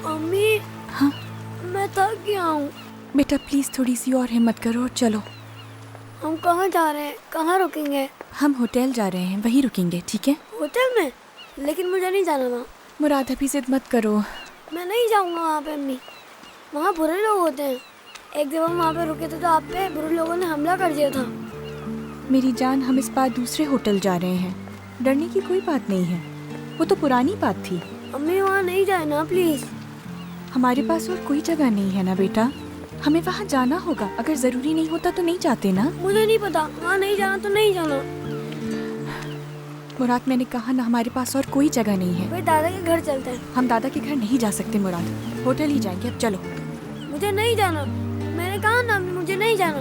अम्मी, हाँ मैं थक गया हूँ। बेटा प्लीज थोड़ी सी और हिम्मत करो और चलो। हम कहाँ जा रहे हैं? कहाँ रुकेंगे? हम होटल जा रहे हैं, वहीं रुकेंगे, ठीक है? होटल में? लेकिन मुझे नहीं जाना वहाँ। मुराद अभी जिद मत करो। मैं नहीं जाऊँगा वहाँ पे अम्मी। वहाँ बुरे लोग होते हैं। एक जब हम वहाँ पे रुके थे तो आप पे बुरे लोगों ने हमला कर दिया था। मेरी जान, हम इस बार दूसरे होटल जा रहे हैं, डरने की कोई बात नहीं है। वो तो पुरानी बात थी। अम्मी वहाँ नहीं जाए ना प्लीज। हमारे पास और कोई जगह नहीं है ना बेटा, हमें वहाँ जाना होगा। अगर जरूरी नहीं होता तो नहीं जाते ना। मुझे नहीं पता, वहाँ नहीं जाना तो नहीं जाना। मुराद मैंने कहा ना, हमारे पास और कोई जगह नहीं है। फिर दादा के घर चलते हैं। हम दादा के घर नहीं जा सकते मुराद, होटल ही जाएंगे। अब चलो। मुझे नहीं जाना, मैंने कहा ना अम्मी मुझे नहीं जाना।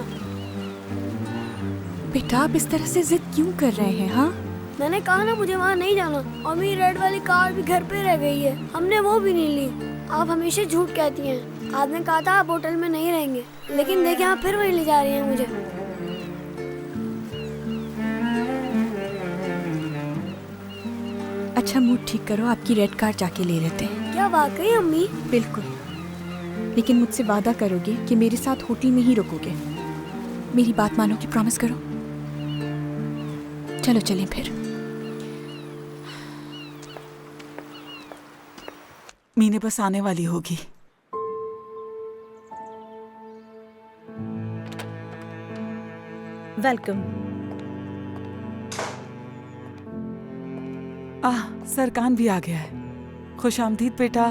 बेटा आप इस तरह से जिद क्यों कर रहे हैं? हाँ मैंने कहा ना मुझे वहाँ नहीं जाना। और मेरी रेड वाली कार भी घर पे रह गई है, हमने वो भी नहीं ली। आप हमेशा झूठ कहती हैं। आपने कहा था आप होटल में नहीं रहेंगे, लेकिन देखिए आप फिर वहीं ले जा रही हैं मुझे। अच्छा मूड ठीक करो, आपकी रेड कार जाके ले लेते हैं। क्या वाकई अम्मी? बिल्कुल, लेकिन मुझसे वादा करोगे कि मेरे साथ होटल में ही रुकोगे? मेरी बात मानोगे? प्रॉमिस करो। चलो चलें फिर। मीने बस आने वाली होगी। वेलकम। सरकान भी आ गया है। खुश आमदीद बेटा।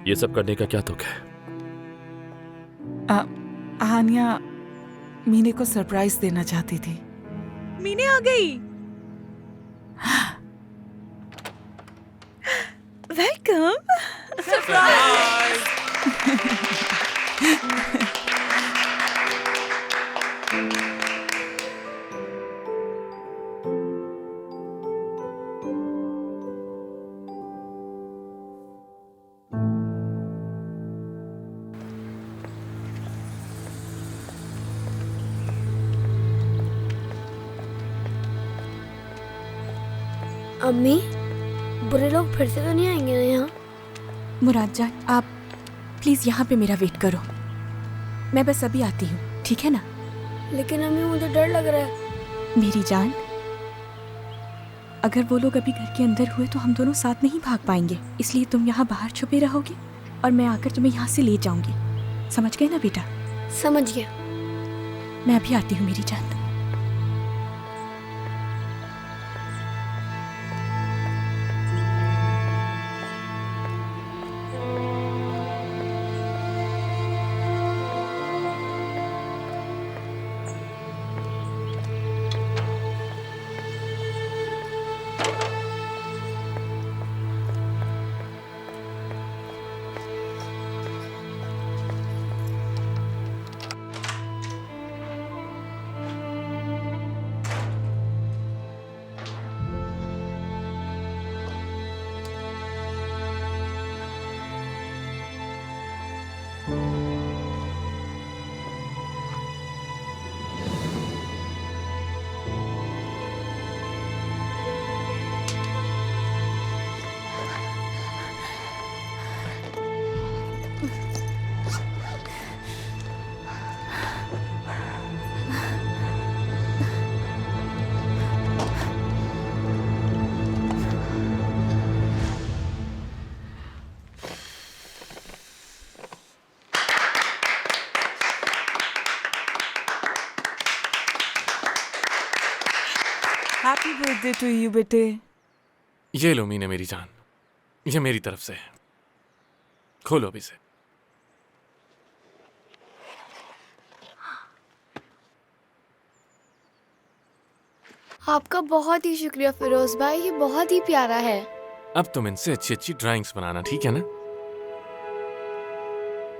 ये सब करने का क्या तुक है? हानिया मीने को सरप्राइज देना चाहती थी। मीने आ गई। वेलकम। अम्मी, बुरे लोग फिर से तो नहीं आएंगे ना यहाँ? मुराद जान आप प्लीज यहाँ पे मेरा वेट करो, मैं बस अभी आती हूँ, ठीक है ना? लेकिन अम्मी मुझे डर लग रहा है। मेरी जान, अगर वो लोग अभी घर के अंदर हुए तो हम दोनों साथ नहीं भाग पाएंगे, इसलिए तुम यहाँ बाहर छुपे रहोगे और मैं आकर तुम्हें यहाँ से ले जाऊंगी। समझ गए ना बेटा? समझ गया। मैं अभी आती हूँ मेरी जान। हैप्पी बर्थडे टू यू बेटे। ये लो मीने मेरी जान, ये मेरी तरफ से है। खोलो अभी से। आपका बहुत ही शुक्रिया फिरोज भाई, ये बहुत ही प्यारा है। अब तुम इनसे अच्छी अच्छी ड्राइंग्स बनाना, ठीक है ना?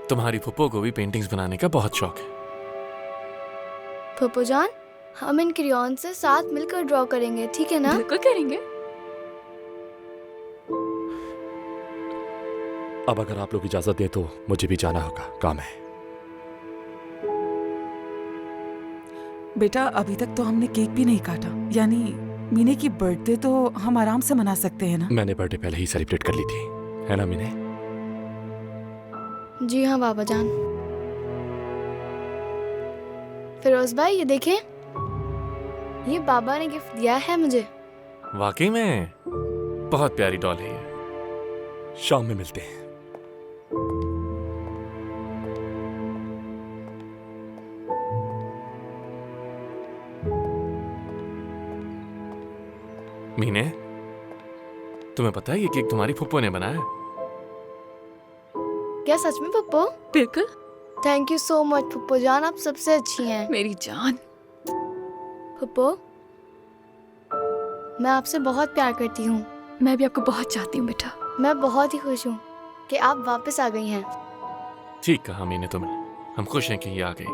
तुम्हारी फुप्पो को भी पेंटिंग्स बनाने का बहुत शौक है। फूफो जान, हम इन क्रेयॉन से साथ मिलकर ड्रॉ करेंगे, ठीक है ना? बिल्कुल करेंगे। अब अगर आप लोग इजाजत दें तो मुझे भी जाना होगा, काम है। बेटा अभी तक तो हमने केक भी नहीं काटा, यानी मीने की बर्थडे तो हम आराम से मना सकते हैं ना। मैंने बर्थडे पहले ही सेलिब्रेट कर ली थी, है ना मीने? जी हाँ बाबा जान। फिरोज भाई ये देखें, ये बाबा ने गिफ्ट दिया है मुझे। वाकई में बहुत प्यारी डॉल है ये। शाम में मिलते हैं। मीने, तुम्हें पता है ये केक तुम्हारी फुप्पो ने बनाया? क्या सच में पप्पो? बिल्कुल thank you so much Pappo जान, आप सबसे अच्छी हैं। मेरी जान। पप्पो मैं आपसे बहुत प्यार करती हूँ। मैं भी आपको बहुत चाहती हूँ बेटा। मैं बहुत ही खुश हूँ कि आप वापस आ गई हैं। ठीक कहा मीने तुमने। हम खुश हैं कि ये आ गई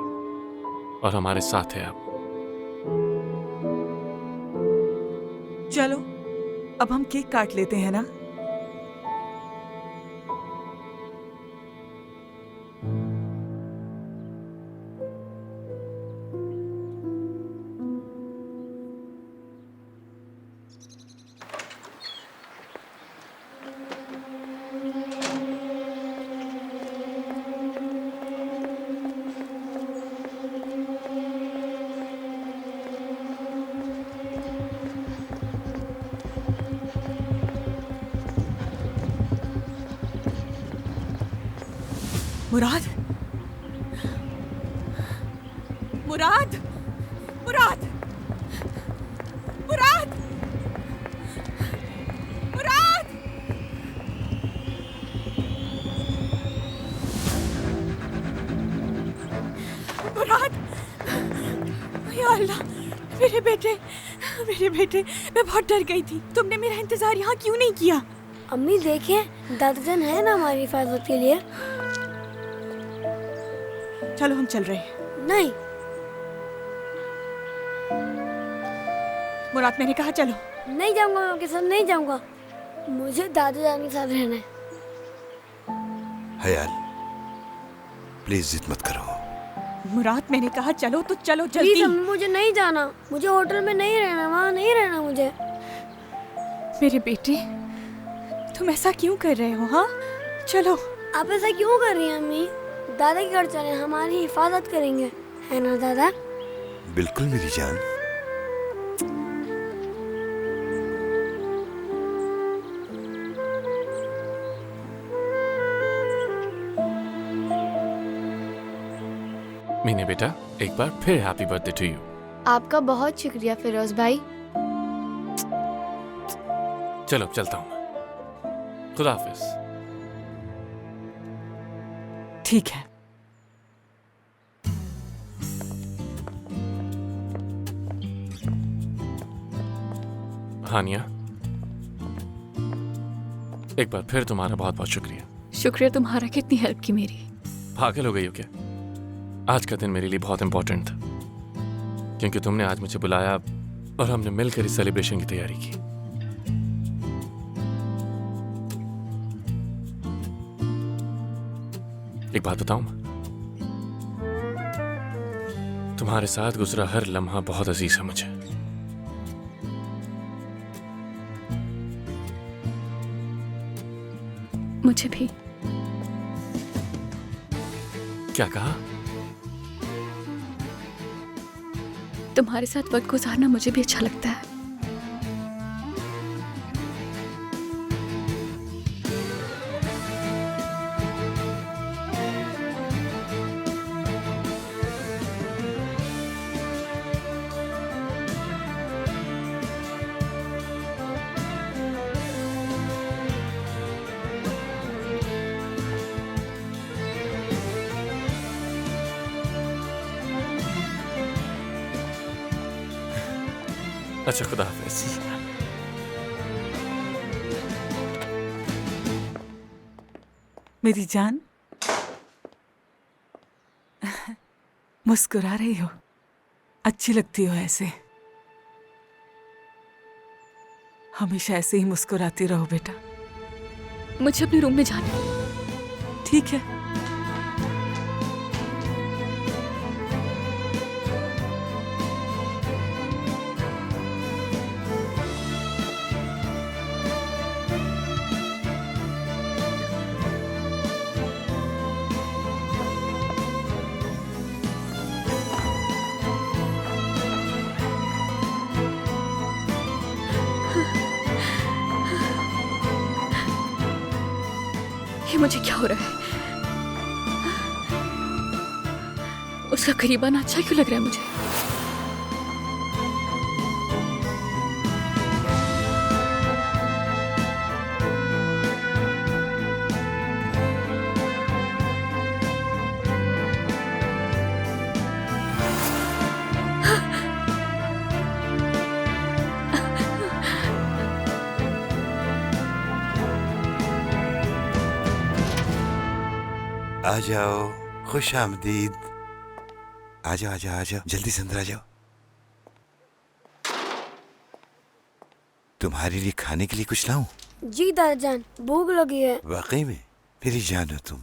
और हमारे साथ है अब। चलो अब हम केक काट लेते हैं ना। मुराद, मुराद, मुराद, मुराद, मुराद। मुराद, या अल्लाह, मेरे बेटे, मेरे बेटे, मैं बहुत डर गई थी। तुमने मेरा इंतजार यहाँ क्यों नहीं किया? अम्मी देखें, दादाजान है ना हमारी हिफाजत के लिए। चलो हम चल रहे हैं। नहीं, मुराद मैंने कहा चलो। नहीं जाऊंगा, मैं आपके साथ नहीं जाऊंगा। मुझे दादाजान के साथ रहना है। हयाल प्लीज जिद मत करो। मुराद मैंने कहा चलो तो चलो प्लीज जल्दी। अम्मी, मुझे नहीं जाना। मुझे होटल में नहीं रहना, वहाँ नहीं रहना मुझे। मेरे बेटे, तुम ऐसा क्यों कर रहे हो? हाँ चलो। आप ऐसा क्यों कर रही हैं अम्मी? दादा के घर चले, हमारी हिफाजत करेंगे, है ना दादा? बिल्कुल मेरी जान। मीने बेटा, एक बार फिर हैप्पी बर्थडे टू यू। आपका बहुत शुक्रिया फिरोज भाई। चलो अब चलता हूँ। खुदा हाफिज। ठीक है। हानिया, एक बार फिर तुम्हारा बहुत बहुत शुक्रिया। शुक्रिया तुम्हारा, कितनी हेल्प की मेरी। पागल हो गई हो क्या? आज का दिन मेरे लिए बहुत इंपॉर्टेंट था क्योंकि तुमने आज मुझे बुलाया और हमने मिलकर इस सेलिब्रेशन की तैयारी की। एक बात बताऊं, तुम्हारे साथ गुजरा हर लम्हा बहुत अजीज है मुझे। मुझे भी। क्या कहा? तुम्हारे साथ वक्त गुजारना मुझे भी अच्छा लगता है। अच्छा, खुदा हाफिज। मेरी जान, मुस्कुरा रही हो, अच्छी लगती हो ऐसे। हमेशा ऐसे ही मुस्कुराती रहो बेटा। मुझे अपने रूम में जाना है। ठीक है। मुझे क्या हो रहा है? उसका करीब आना अच्छा क्यों लग रहा है मुझे? आ जाओ, खुश आमदीद। आ जाओ आ जाओ आ जाओ, जल्दी से अंदर आ जाओ। तुम्हारे लिए खाने के लिए कुछ लाऊं? जी दादाजान, भूख लगी है। वाकई में मेरी जान हो तुम।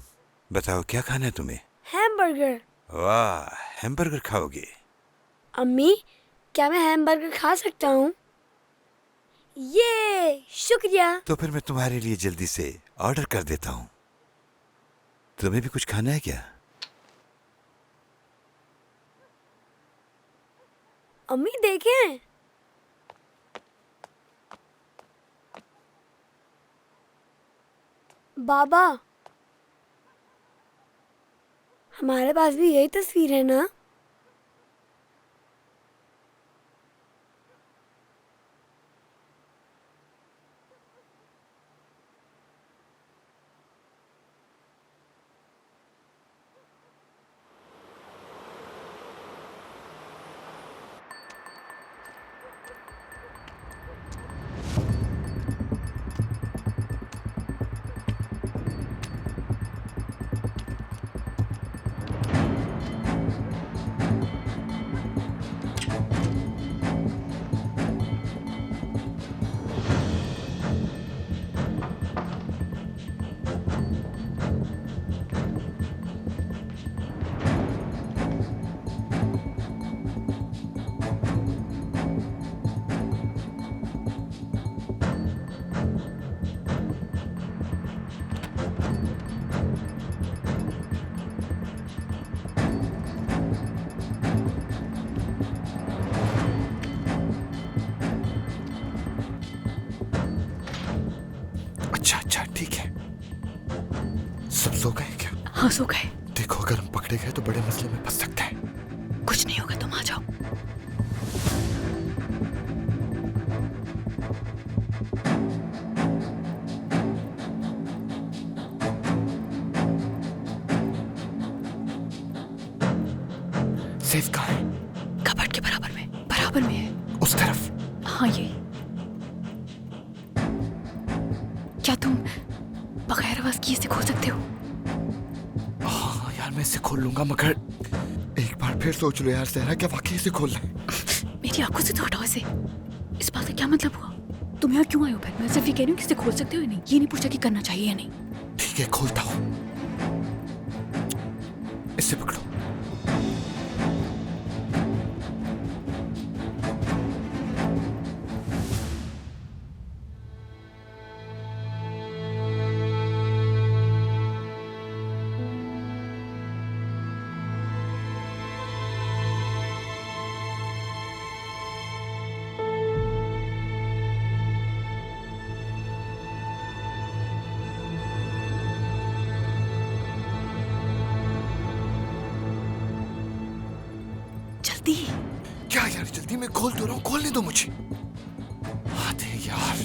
बताओ क्या खाना है तुम्हें? हैमबर्गर। वाह, हैमबर्गर खाओगे? अम्मी, क्या मैं हैमबर्गर खा सकता हूँ? ये शुक्रिया। तो फिर मैं तुम्हारे लिए जल्दी से ऑर्डर कर देता हूँ। तुम्हें भी कुछ खाना है क्या? अम्मी देखें, बाबा, हमारे पास भी यही तस्वीर है ना? अच्छा अच्छा ठीक है। सब सो गए क्या? हाँ, सो गए। देखो अगर हम पकड़े गए तो बड़े मसले में फंस सकते हैं। कुछ नहीं होगा, तुम आ जाओ। सेफ कहाँ है? कबर्ड के बराबर में है। उस तरफ। हाँ, ये। क्या तुम बगैर आवाज किए इसे खोल सकते हो? हाँ यार, मैं इसे खोल लूंगा, मगर एक बार फिर सोच लो यार सहरा, क्या वाकई इसे खोलना है? मेरी आंखों से तो हटाओ इसे। इस बात का क्या मतलब हुआ? तुम यहाँ क्यों आए हो? मैं सिर्फ ये कह रही हूँ कि इसे खोल सकते हो या नहीं। ये नहीं पूछा कि करना चाहिए या नहीं। ठीक है, खोलता हूँ। इसे पकड़ो। जल्दी। क्या यार, जल्दी मैं खोल तो रहा हूँ, खोलने दो मुझे। आते यार।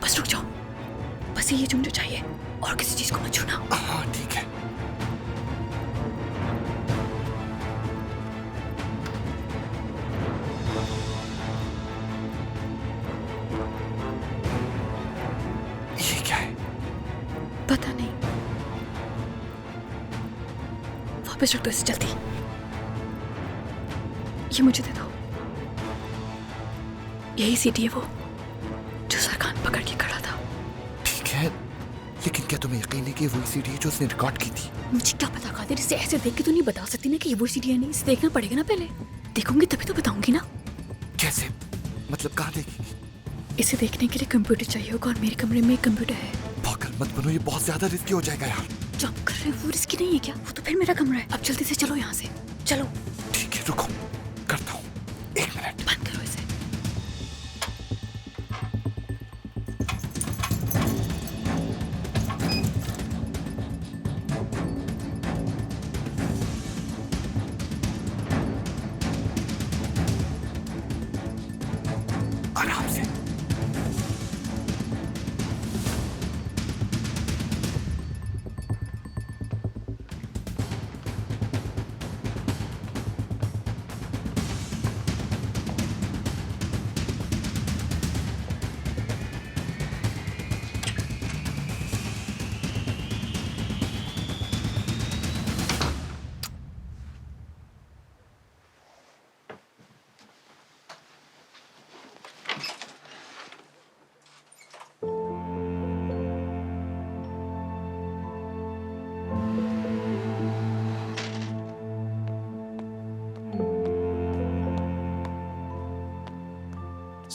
बस रुक जाओ। बस ये जो मुझे चाहिए, और किसी चीज को मत छूना। हाँ ठीक है। पता नहीं। वापस रख दो इसे जल्दी। ये मुझे दे दो। यही सीढ़ी है वो जो सरखान पकड़ के खड़ा था। ठीक है, लेकिन क्या तुम्हें यकीन है कि वही सीढ़ी है जो उसने रिकॉर्ड की थी? मुझे क्या पता कादिर, इसे ऐसे देख के तो नहीं बता सकती ना कि ये वो सीढ़ी है नहीं। इसे देखना पड़ेगा ना पहले। देखूंगी तभी तो बताऊंगी ना। कैसे? मतलब कहाँ देखेगी? इसे देखने के लिए कंप्यूटर चाहिए होगा और मेरे कमरे में एक कंप्यूटर है। पागल मत बनो, ये बहुत ज्यादा रिस्की हो जाएगा यार। जो आप कर रहे हो वो रिस्की नहीं है क्या? वो तो फिर मेरा कमरा है। अब जल्दी से चलो यहाँ से। चलो। ठीक है, रुको, करता हूँ, 1 मिनट। बंद करो इसे। आराम से।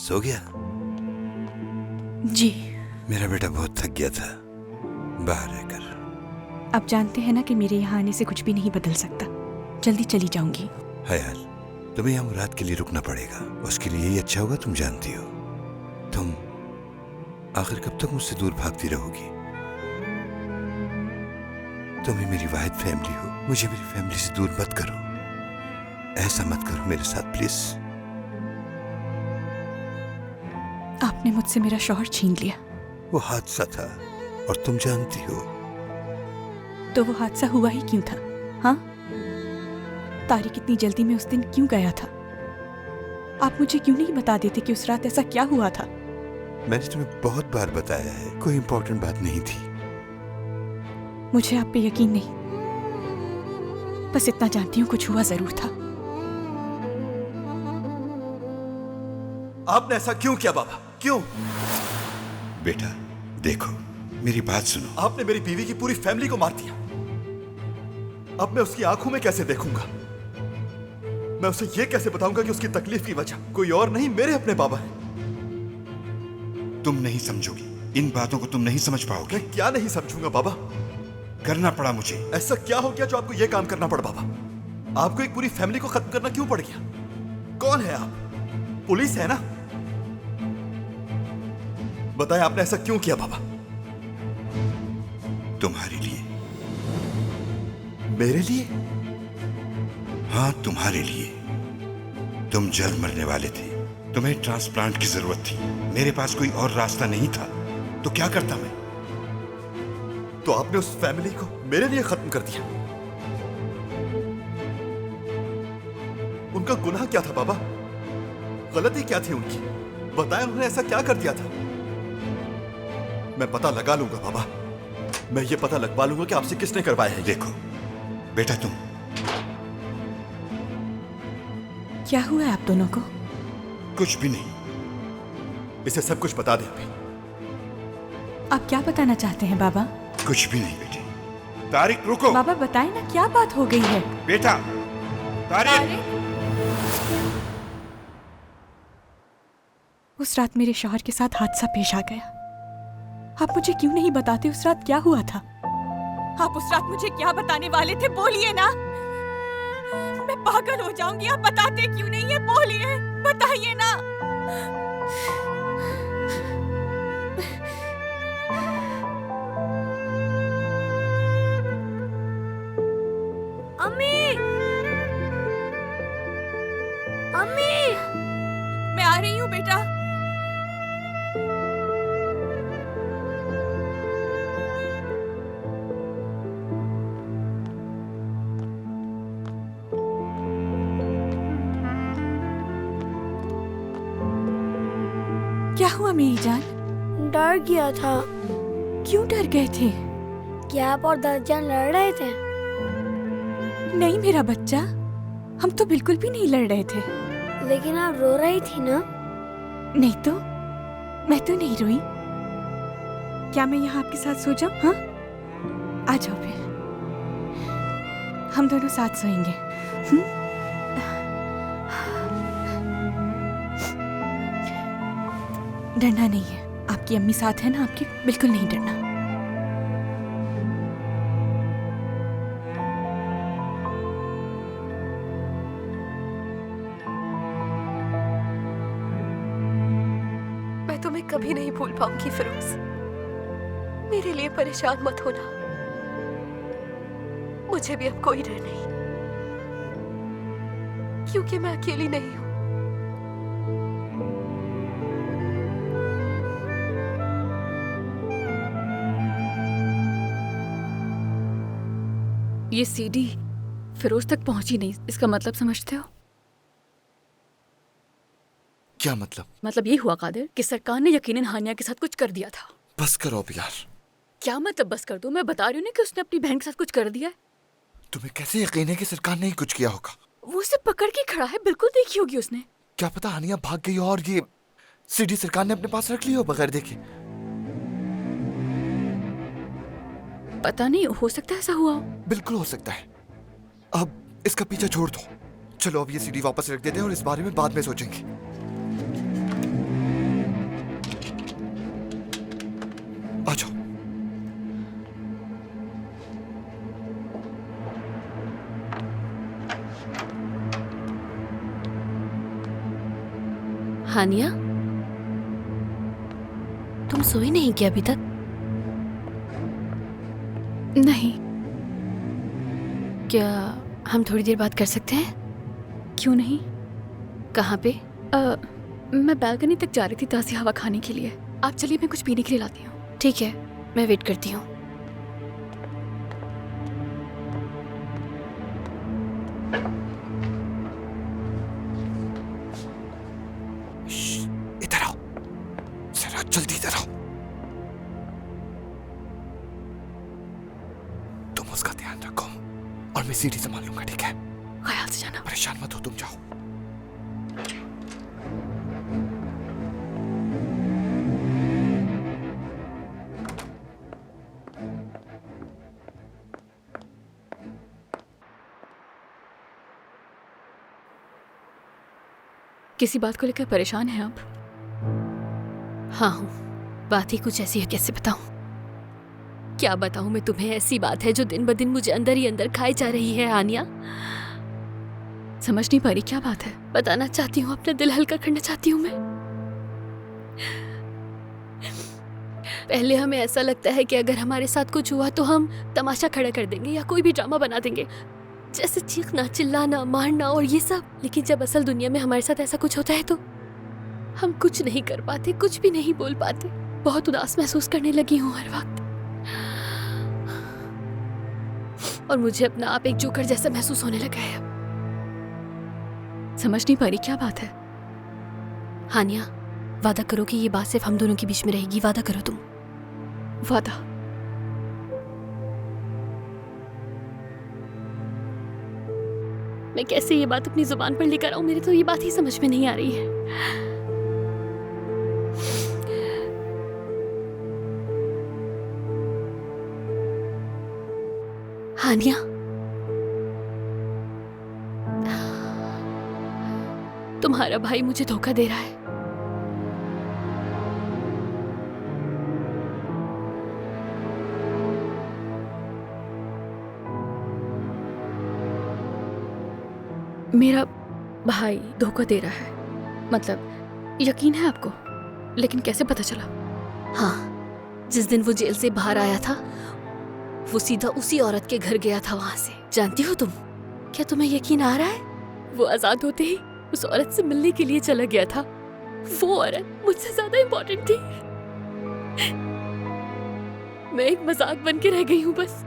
सो गया? जी। मेरा बेटा बहुत थक गया था बाहर रहकर। आप जानते हैं ना कि मेरे यहाँ आने से कुछ भी नहीं बदल सकता। जल्दी चली जाऊंगी। हयाल, तुम्हें यहाँ मुराद के लिए रुकना पड़ेगा। उसके लिए यही अच्छा होगा, तुम जानती हो। तुम आखिर कब तक मुझसे दूर भागती रहोगी? तुम ही मेरी वाहिद फैमिली हो। मुझे मेरी फैमिली से दूर मत करो। ऐसा मत करो मेरे साथ प्लीज। आपने मुझसे मेरा शौहर छीन लिया। वो हादसा था और तुम जानती हो। तो वो हादसा हुआ ही क्यों था? हाँ, तारिक इतनी जल्दी में उस दिन क्यों गया था? आप मुझे क्यों नहीं बता देते कि उस रात ऐसा क्या हुआ था? मैंने तुम्हें बहुत बार बताया है, कोई इंपॉर्टेंट बात नहीं थी। मुझे आप पे यकीन नहीं। बस इतना जानती हूँ कुछ हुआ जरूर था। आपने ऐसा क्यों किया बाबा? क्यों? बेटा देखो, मेरी बात सुनो। आपने मेरी बीवी की पूरी फैमिली को मार दिया। अब मैं उसकी आंखों में कैसे देखूंगा? मैं उसे यह कैसे बताऊंगा कि उसकी तकलीफ की वजह कोई और नहीं, मेरे अपने बाबा हैं। तुम नहीं समझोगी, इन बातों को तुम नहीं समझ पाओगे। मैं क्या नहीं समझूंगा बाबा? करना पड़ा मुझे। ऐसा क्या हो गया जो आपको यह काम करना पड़ा बाबा? आपको एक पूरी फैमिली को खत्म करना क्यों पड़ गया? कौन है आप? पुलिस है ना? बताएं आपने ऐसा क्यों किया बाबा? तुम्हारे लिए। मेरे लिए? हाँ, तुम्हारे लिए। तुम जल्द मरने वाले थे, तुम्हें ट्रांसप्लांट की जरूरत थी। मेरे पास कोई और रास्ता नहीं था, तो क्या करता मैं? तो आपने उस फैमिली को मेरे लिए खत्म कर दिया। उनका गुनाह क्या था बाबा? गलती क्या थी उनकी? बताएं, उन्होंने ऐसा क्या कर दिया था? मैं पता लगा लूंगा बाबा। मैं ये पता लगवा लूंगा कि आपसे किसने करवाया है। देखो बेटा, तुम क्या हुआ है आप दोनों को? कुछ भी नहीं। इसे सब कुछ बता दे अभी। आप क्या बताना चाहते हैं बाबा? कुछ भी नहीं बेटे। तारिक रुको। बाबा बताएं ना, क्या बात हो गई है? बेटा तारिक। उस रात मेरे शौहर के साथ हादसा पेश आ गया। आप मुझे क्यों नहीं बताते उस रात क्या हुआ था? आप उस रात मुझे क्या बताने वाले थे? बोलिए ना। मैं पागल हो जाऊंगी। आप बताते क्यों नहीं है? बोलिए, बताइए ना। अम्मी, अम्मी, मैं आ रही हूँ बेटा। क्या हुआ मेरी जान? डर गया था। क्यों डर गए थे? क्या आप और दर्जन लड़ रहे थे? नहीं मेरा बच्चा, हम तो बिल्कुल भी नहीं लड़ रहे थे। लेकिन आप रो रही थी ना? नहीं तो, मैं तो नहीं रोई। क्या मैं यहाँ आपके साथ सो जाऊं? हाँ, आ जाओ फिर, हम दोनों साथ सोएंगे। डरना नहीं है, आपकी अम्मी साथ है ना आपके, बिल्कुल नहीं डरना। मैं तुम्हें कभी नहीं भूल पाऊंगी फिरोज। मेरे लिए परेशान मत होना, मुझे भी अब कोई डर नहीं, क्योंकि मैं अकेली नहीं हूं। ये सीडी फिरोज तक पहुंची नहीं, इसका मतलब समझते हो? क्या मतलब? मतलब ये हुआ कादिर कि सरकार ने यकीनन हानिया के साथ कुछ कर दिया था। बस करो अब यार। क्या मतलब बस कर दूं? मैं बता रही हूँ ना कि उसने अपनी बहन के साथ कुछ कर दिया है। तुम्हें कैसे यकीन है कि सरकार ने ही कुछ किया होगा? वो उसे पकड़ के खड़ा है, बिल्कुल देखी होगी उसने। क्या पता हानिया भाग गई और ये सीडी सरकार ने अपने पास रख ली हो बगैर देखे। पता नहीं, हो सकता है ऐसा हुआ हो। बिल्कुल हो सकता है। अब इसका पीछा छोड़ दो, चलो अब ये सीडी वापस रख देते हैं और इस बारे में बाद में सोचेंगे। आ जाओ। हानिया, तुम सोई नहीं क्या अभी तक? नहीं। क्या हम थोड़ी देर बात कर सकते हैं? क्यों नहीं? कहाँ पे? मैं बालकनी तक जा रही थी ताज़ी हवा खाने के लिए। आप चलिए, मैं कुछ पीने के लिए लाती हूँ। ठीक है, मैं वेट करती हूँ। इधर आओ, जरा जल्दी इधर आओ। तुम उसका ध्यान रखो और मैं सीढ़ी संभाल लूंगा, ठीक है? ख्याल से जाना। परेशान मत हो, तुम जाओ। किसी बात को लेकर परेशान हैं आप? हाँ हूँ, बात ही कुछ ऐसी है, कैसे बताऊँ? क्या बताऊँ मैं तुम्हें? ऐसी बात है जो दिन ब दिन मुझे अंदर ही अंदर खाई जा रही है हानिया। समझ नहीं पा रही क्या बात है। बताना चाहती हूँ, अपना दिल हल्का करना चाहती हूँ मैं। पहले हमें ऐसा लगता है कि अगर हमारे साथ कुछ हुआ तो हम तमाशा खड़ा कर देंगे या कोई भी ड्रामा बना देंगे, जैसे चीखना, चिल्लाना, मारना और ये सब। लेकिन जब असल दुनिया में हमारे साथ ऐसा कुछ होता है तो हम कुछ नहीं कर पाते, कुछ भी नहीं बोल पाते। बहुत उदास महसूस करने लगी हूँ हर वक्त, और मुझे अपना आप एक जोकर जैसा महसूस होने लगा है। समझ नहीं पा रही क्या बात है। हानिया, वादा करो कि ये बात सिर्फ हम दोनों के बीच में रहेगी। वादा करो तुम। वादा। मैं कैसे ये बात अपनी जुबान पर लेकर आऊं? मेरे तो ये बात ही समझ में नहीं आ रही है। हानिया, तुम्हारा भाई मुझे धोखा दे रहा है। मेरा भाई धोखा दे रहा है? मतलब यकीन है आपको? लेकिन कैसे पता चला? हाँ, जिस दिन वो जेल से बाहर आया था वो सीधा उसी औरत के घर गया था वहां से। जानती हो तुम? क्या तुम्हें यकीन आ रहा है? वो आजाद होते ही उस औरत से मिलने के लिए चला गया था। वो औरत मुझसे ज्यादा इम्पोर्टेंट थी। मैं एक मजाक बन के रह गई हूँ बस।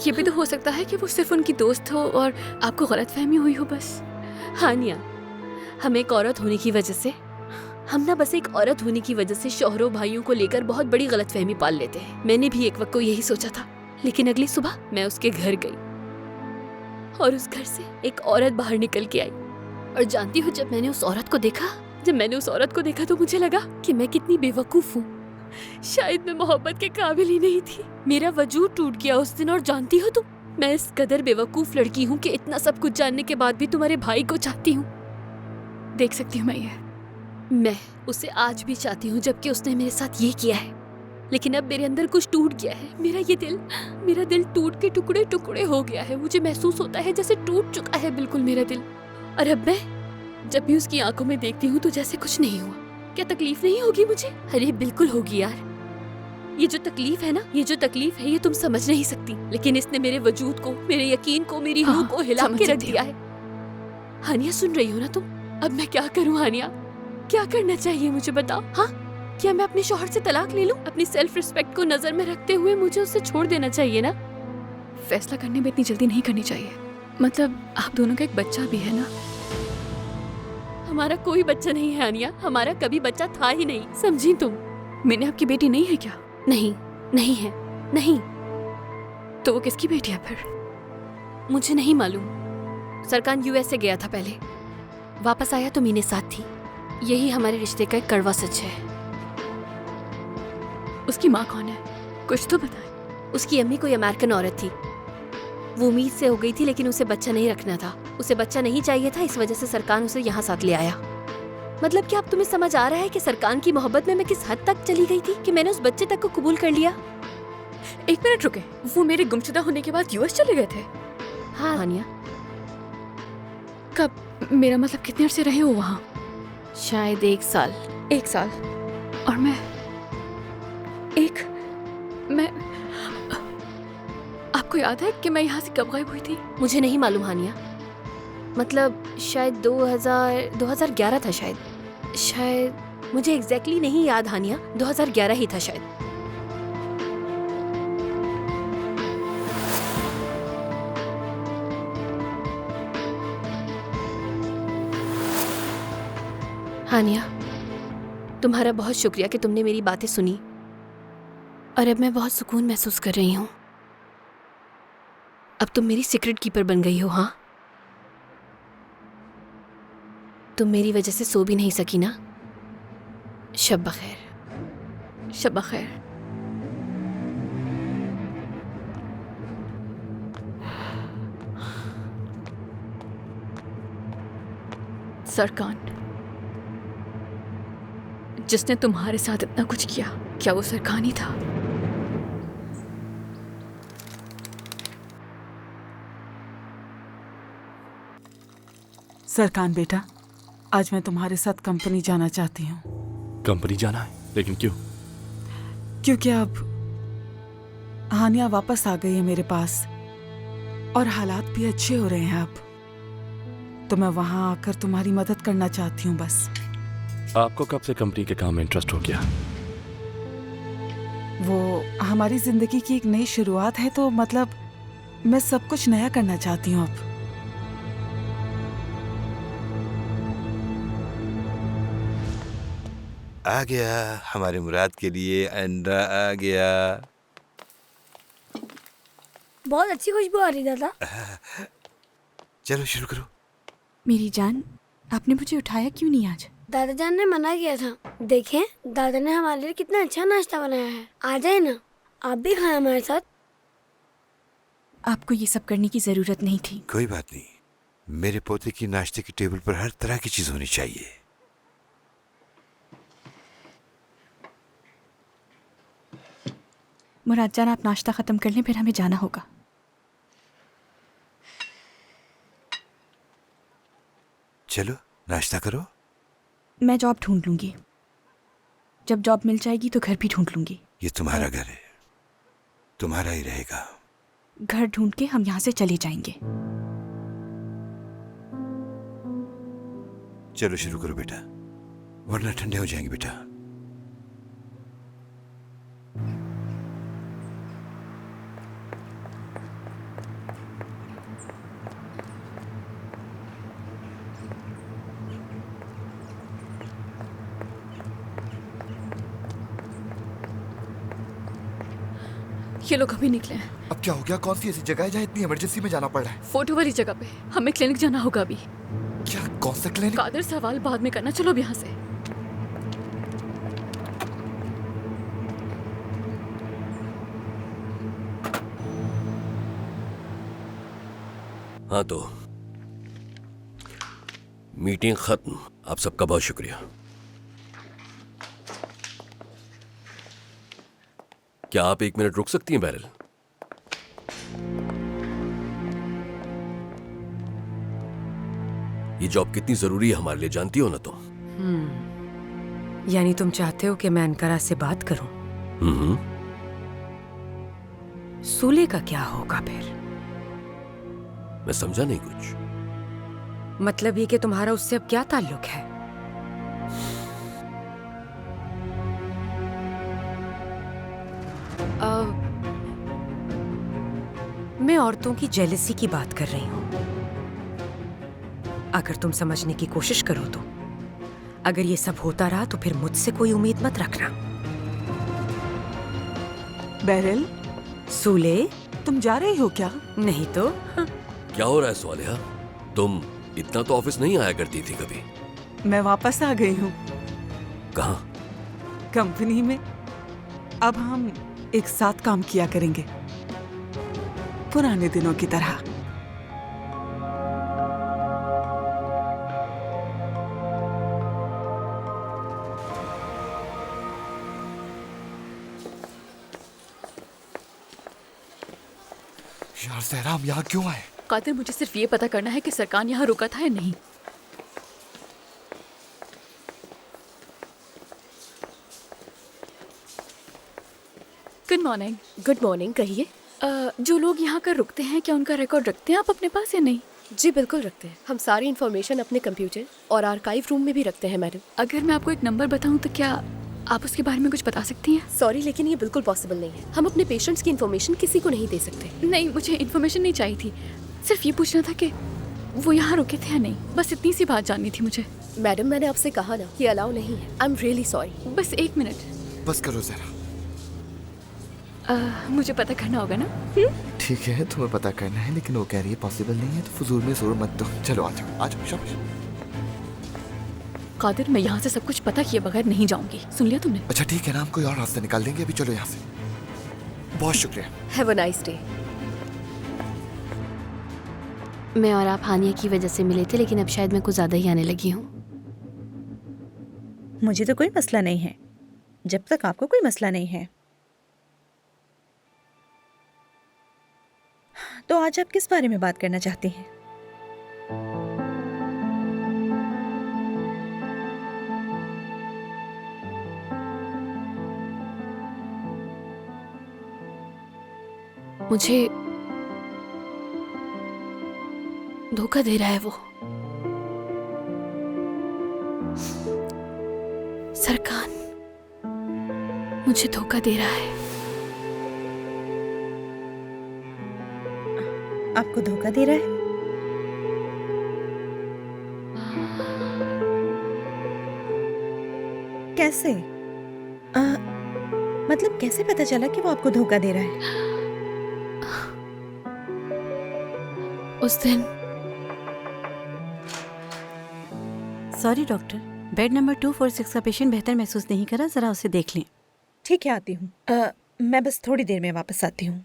ये भी तो हो सकता है कि वो सिर्फ उनकी दोस्त हो और आपको गलतफहमी हुई हो बस। हानिया, हम एक औरत होने की वजह से बस एक औरत होने की वजह से शौहरों भाइयों को लेकर बहुत बड़ी गलतफहमी पाल लेते हैं। मैंने भी एक वक्त को यही सोचा था, लेकिन अगली सुबह मैं उसके घर गई और उस घर से एक औरत बाहर निकल के आई। और जानती हो, जब मैंने उस औरत को देखा तो मुझे लगा कि मैं कितनी बेवकूफ हूँ। शायद मैं मोहब्बत के काबिल ही नहीं थी। मेरा वजूद टूट गया उस दिन। और जानती हो तुम, मैं इस कदर बेवकूफ लड़की हूँ कि इतना सब कुछ जानने के बाद भी तुम्हारे भाई को चाहती हूँ। देख सकती हूँ मैं उसे आज भी चाहती हूँ, जबकि उसने मेरे साथ ये किया है। लेकिन अब मेरे अंदर कुछ टूट गया है। मेरा दिल टूट के टुकड़े टुकड़े हो गया है। मुझे महसूस होता है जैसे टूट चुका है बिल्कुल मेरा दिल। और अब मैं जब भी उसकी आंखों में देखती हूँ तो जैसे कुछ नहीं हुआ। क्या तकलीफ नहीं होगी मुझे? अरे बिल्कुल होगी यार। ये जो तकलीफ है ना, ये तुम समझ नहीं सकती। लेकिन इसने मेरे वजूद को, मेरे यकीन को, मेरी रूह को हिला के रख दिया है। हानिया, सुन रही हो ना तुम? अब मैं क्या करूँ हानिया? क्या करना चाहिए मुझे बताओ। हाँ, क्या मैं अपने शौहर से तलाक ले लूं? अपनी सेल्फ रिस्पेक्ट को नजर में रखते हुए मुझे उससे छोड़ देना चाहिए ना? फैसला करने में इतनी जल्दी नहीं करनी चाहिए। मतलब आप दोनों का एक बच्चा भी है ना? हमारा कोई बच्चा नहीं है हानिया। हमारा कभी बच्चा था ही नहीं, समझी तुम? मैंने आपकी बेटी नहीं है क्या? नहीं है, नहीं। तो वो किसकी बेटी है फिर? मुझे नहीं मालूम। सरकान यूएस से गया था पहले, वापस आया तो मीने साथ थी। यही हमारे रिश्ते का एक कड़वा सच है। उसकी माँ कौन है? कुछ तो बताएं। उसकी अम्मी कोई अमेरिकन औरत थी। वो उम्मीद से हो गई थी, लेकिन उसे बच्चा नहीं रखना था। उसे बच्चा नहीं चाहिए था, इस वजह से सरकान उसे यहाँ साथ ले आया। मतलब क्या अब तुम्हें समझ आ रहा है कि सरकान की मोहब्बत में मैं किस हद तक चली गई थी कि मैंने उस बच्चे तक को कबूल कर लिया? एक मिनट रुके, वो मेरे गुमशुदा होने के बाद यूएस चले गए थे? हाँ हानिया। कब? मेरा मतलब कितने अर्से रहे हो वहाँ? शायद 1 साल। 1 साल? और मैं आपको याद है कि मैं यहाँ से कब गायब हुई थी? मुझे नहीं मालूम हानिया। मतलब शायद 2011 था शायद। मुझे एग्जैक्टली नहीं याद हानिया। 2011 ही था शायद। हानिया, तुम्हारा बहुत शुक्रिया कि तुमने मेरी बातें सुनी। और अब मैं बहुत सुकून महसूस कर रही हूँ। अब तुम मेरी सीक्रेट कीपर बन गई हो। हाँ, तुम मेरी वजह से सो भी नहीं सकी ना? शब बखैर। शब बखैर। सरकान, जिसने तुम्हारे साथ इतना कुछ किया, क्या वो सरकान ही था? सरकान बेटा, आज मैं तुम्हारे साथ कंपनी जाना चाहती हूँ। कंपनी जाना है? लेकिन क्यों? क्योंकि अब हानिया वापस आ गई है मेरे पास और हालात भी अच्छे हो रहे हैं अब। तो मैं वहां आकर तुम्हारी मदद करना चाहती हूँ बस। आपको कब से कंपनी के काम में इंटरेस्ट हो गया? वो हमारी जिंदगी की एक नई शुरुआत है, तो मतलब मैं सब कुछ नया करना चाहती हूँ अब। आ गया हमारे मुराद के लिए अंडा आ गया। बहुत अच्छी खुशबू आ रही दादा। चलो शुरू करो। मेरी जान, आपने मुझे उठाया क्यों नहीं आज? दादा जान ने मना किया था। देखें, दादा ने हमारे लिए कितना अच्छा नाश्ता बनाया है। आ जाए ना, आप भी खाएं हमारे साथ। आपको ये सब करने की जरूरत नहीं थी। कोई बात नहीं, मेरे पोते की नाश्ते की टेबल पर हर तरह की चीज होनी चाहिए। मुराद जान, आप नाश्ता खत्म कर लें, फिर हमें जाना होगा। चलो नाश्ता करो। मैं जॉब ढूंढ लूंगी। जब जॉब मिल जाएगी तो घर भी ढूंढ लूंगी। ये तुम्हारा घर है, तुम्हारा ही रहेगा। घर ढूंढ के हम यहाँ से चले जाएंगे। चलो शुरू करो बेटा, वरना ठंडे हो जाएंगे बेटा। ये लोग अभी निकले हैं। अब क्या हो गया? कौन सी ऐसी जगह है जहाँ इतनी इमरजेंसी में जाना पड़ रहा है? फोटो वाली जगह पे हमें क्लिनिक जाना होगा अभी। क्या? कौन सा क्लिनिक? कादर, सवाल बाद में करना, चलो अब यहाँ से। हाँ तो मीटिंग खत्म। आप सबका बहुत शुक्रिया। क्या आप 1 मिनट रुक सकती हैं बैरल? ये जॉब कितनी जरूरी है हमारे लिए जानती हो ना तुम? यानी तुम चाहते हो कि मैं अनकरा से बात करूं? सूले का क्या होगा फिर? मैं समझा नहीं कुछ। मतलब ये कि तुम्हारा उससे अब क्या ताल्लुक है? मैं औरतों की जेलसी की बात कर रही हूं। अगर तुम समझने की कोशिश करो तो अगर ये सब होता रहा तो फिर मुझसे कोई उम्मीद मत रखना। बैरल, सूले, तुम जा रही हो क्या? नहीं तो। क्या हो रहा है स्वालिहा? तुम इतना तो ऑफिस नहीं आया करती थी कभी। मैं वापस आ गई हूँ। कहाँ? कंपनी में। अब हम एक साथ काम किया करेंगे, पुराने दिनों की तरह। यार सहरा, हम यहाँ क्यों आए? कादिर, मुझे सिर्फ ये पता करना है कि सरकार यहाँ रुका था या नहीं। Good morning. Good morning. कहिए। जो लोग यहाँ कर रुकते हैं क्या उनका रिकॉर्ड रखते हैं आप अपने पास या नहीं? जी बिल्कुल रखते हैं। हम सारी इन्फॉर्मेशन अपने कंप्यूटर और आर्काइव रूम में भी रखते हैं मैडम। अगर मैं आपको एक नंबर बताऊं तो क्या आप उसके बारे में कुछ बता सकती हैं? सॉरी, लेकिन ये बिल्कुल पॉसिबल नहीं है। हम अपने पेशेंट्स की इन्फॉर्मेशन किसी को नहीं दे सकते। नहीं, मुझे इन्फॉर्मेशन नहीं चाहिए थी, सिर्फ ये पूछना था कि वो यहाँ रुके थे या नहीं। बस इतनी सी बात जाननी थी मुझे। मैडम, मैंने आपसे कहा ना, ये अलाउ नहीं है। I am really sorry. बस 1 मिनट। बस करो जरा। मुझे पता करना होगा ना? ठीक है, तुम्हें पता करना है, लेकिन वो कह रही है पॉसिबल नहीं है, तो फजूल में जोर मत दो। चलो आ जाओ, आ जाओ, शाबाश। कादिर, मैं यहाँ से सब कुछ पता किए बगैर नहीं जाऊंगी। सुन लिया तुमने? अच्छा ठीक है ना, हम कोई और रास्ता निकाल देंगे। अभी चलो यहाँ से। बहुत शुक्रिया। Have a nice day. मैं और आप हानिया की वजह से मिले थे, लेकिन अब शायद मैं कुछ ज्यादा ही आने लगी हूँ। मुझे तो कोई मसला नहीं है, जब तक आपको कोई मसला नहीं है। तो आज आप किस बारे में बात करना चाहती हैं? मुझे धोखा दे रहा है वो। सरकार मुझे धोखा दे रहा है। आपको धोखा दे रहा है? कैसे? मतलब कैसे पता चला कि वो आपको धोखा दे रहा है? उस दिन। सॉरी डॉक्टर, बेड नंबर 246 का पेशेंट बेहतर महसूस नहीं करा, जरा उसे देख लें। ठीक है, आती हूँ। मैं बस थोड़ी देर में वापस आती हूँ।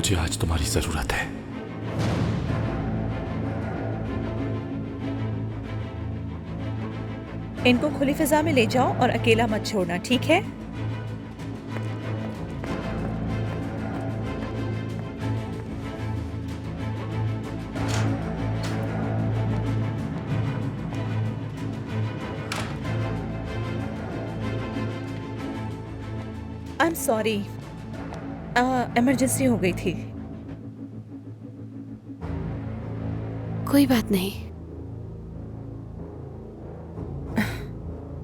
मुझे आज तुम्हारी जरूरत है। इनको खुली फिजा में ले जाओ और अकेला मत छोड़ना, ठीक है? आई एम सॉरी, इमरजेंसी हो गई थी। कोई बात नहीं।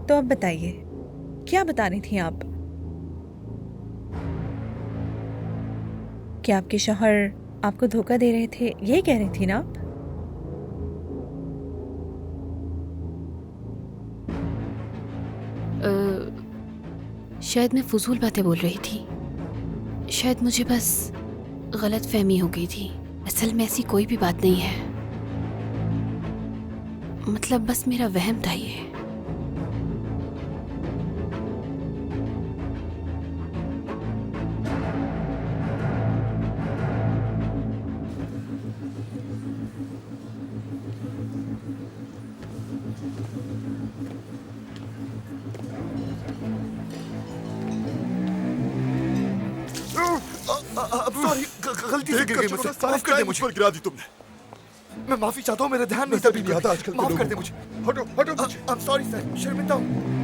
तो अब बताइए, क्या बता रही थी आप? क्या आपके शौहर आपको धोखा दे रहे थे, यही कह रही थी ना आप? शायद मैं फजूल बातें बोल रही थी। शायद मुझे बस गलत फहमी हो गई थी। असल में ऐसी कोई भी बात नहीं है। मतलब बस मेरा वहम था ये। सॉरी, गलती से गिर गई मुझसे। माफ कर दे मुझे। पर गिरा दी तुमने। मैं माफी चाहता हूँ, मेरा ध्यान नहीं था। नहीं आता आजकल। माफ कर दे मुझे। हटो हटो मुझे। आई एम सॉरी सर, शर्मिंदा हूँ।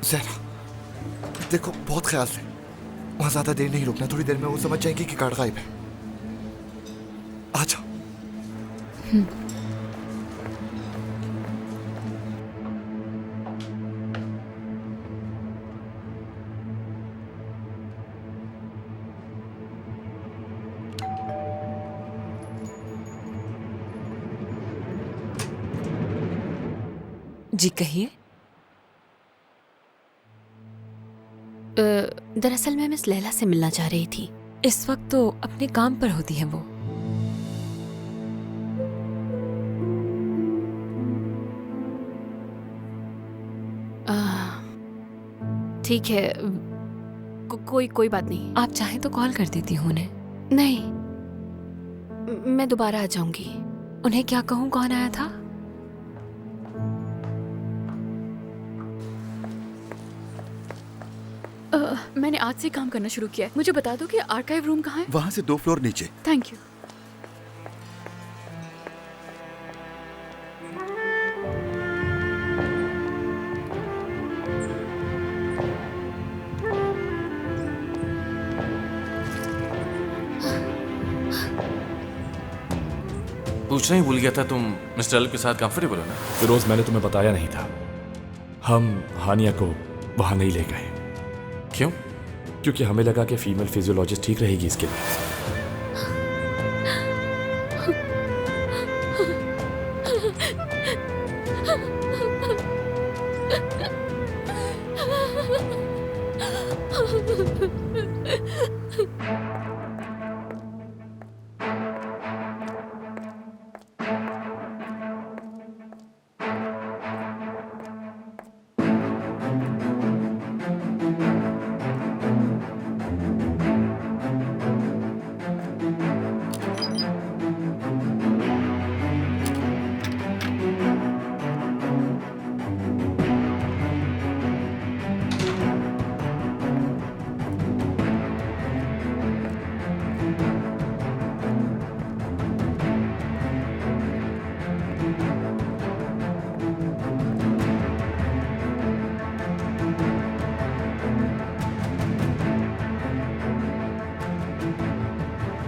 ज़हरा, देखो बहुत ख्याल से, वहां ज्यादा देर नहीं रुकना। थोड़ी देर में वो समझ जाएंगे कि कार्ड गायब है। आ जाओ। जी कहिए। दरअसल मैं मिस लैला से मिलना चाह रही थी। इस वक्त तो अपने काम पर होती है वो। ठीक है, कोई बात नहीं। आप चाहें तो कॉल कर देती हूँ उन्हें। नहीं, मैं दोबारा आ जाऊंगी। उन्हें क्या कहूँ कौन आया था? मैंने आज से काम करना शुरू किया है। मुझे बता दो कि आर्काइव रूम कहाँ है? वहां से 2 फ्लोर नीचे। Thank you. पूछना ही भूल गया था, तुम मिस्टर अल्फ के साथ कंफर्टेबल हो ना? फिरोज, मैंने तुम्हें बताया नहीं था। हम हानिया को वहां नहीं ले गए। क्यों? क्योंकि हमें लगा कि फीमेल फिजियोलॉजिस्ट ठीक रहेगी इसके लिए।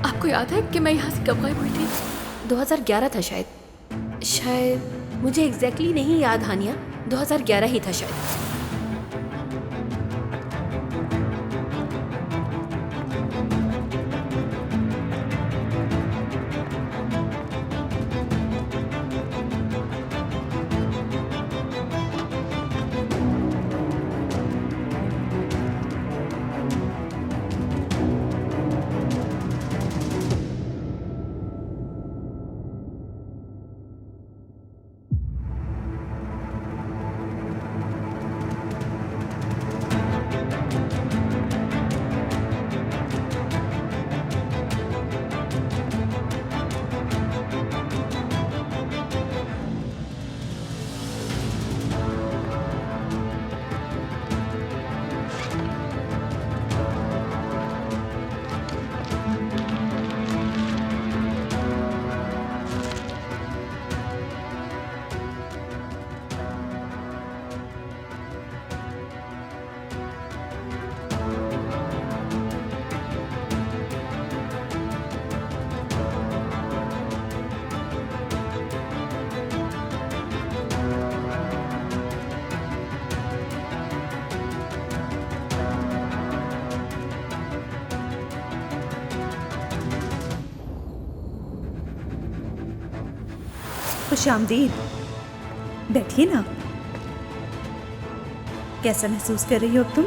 आपको याद है कि मैं यहाँ से कब गायब हुई थी? 2011 था शायद मुझे एग्जैक्टली नहीं याद हानिया, 2011 ही था शायद। खुश आमदीद। बैठिए ना। कैसा महसूस कर रही हो अब तुम?